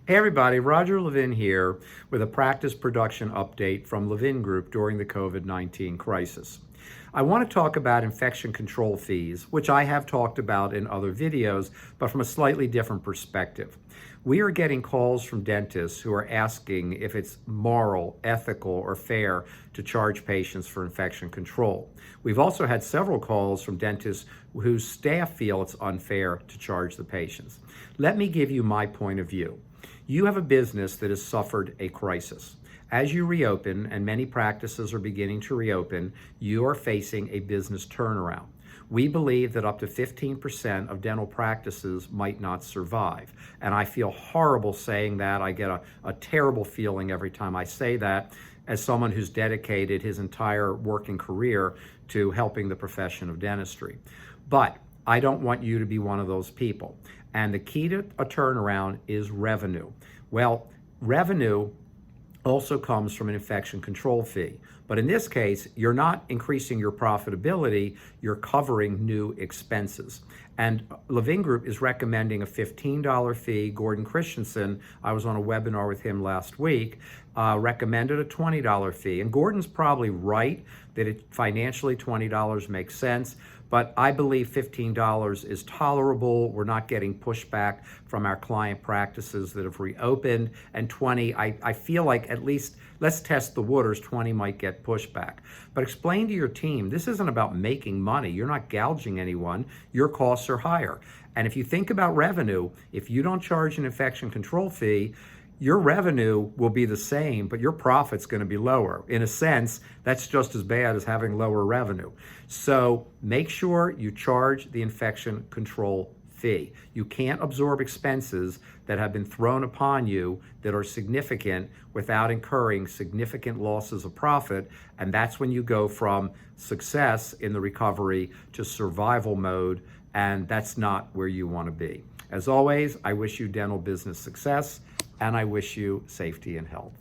Hey everybody, Roger Levin here with a practice production update from Levin Group during the COVID-19 crisis. I want to talk about infection control fees, which I have talked about in other videos, but from a slightly different perspective. We are getting calls from dentists who are asking if it's moral, ethical, or fair to charge patients for infection control. We've also had several calls from dentists whose staff feel it's unfair to charge the patients. Let me give you my point of view. You have a business that has suffered a crisis. As you reopen, and many practices are beginning to reopen, you are facing a business turnaround. We believe that up to 15% of dental practices might not survive. And I feel horrible saying that. I get a terrible feeling every time I say that, as someone who's dedicated his entire working career to helping the profession of dentistry. But I don't want you to be one of those people. And the key to a turnaround is revenue. Well, revenue also comes from an infection control fee. But in this case, you're not increasing your profitability, you're covering new expenses. And Levin Group is recommending a $15 fee. Gordon Christensen, I was on a webinar with him last week, recommended a $20 fee. And Gordon's probably right that financially $20 makes sense, but I believe $15 is tolerable. We're not getting pushback from our client practices that have reopened. And 20, I feel like at least, let's test the waters, 20 might get pushback. But explain to your team, this isn't about making money. You're not gouging anyone. Your costs are higher. And if you think about revenue, if you don't charge an infection control fee, your revenue will be the same, but your profit's going to be lower. In a sense, that's just as bad as having lower revenue. So make sure you charge the infection control fee. You can't absorb expenses that have been thrown upon you that are significant without incurring significant losses of profit. And that's when you go from success in the recovery to survival mode. And that's not where you want to be. As always, I wish you dental business success, and I wish you safety and health.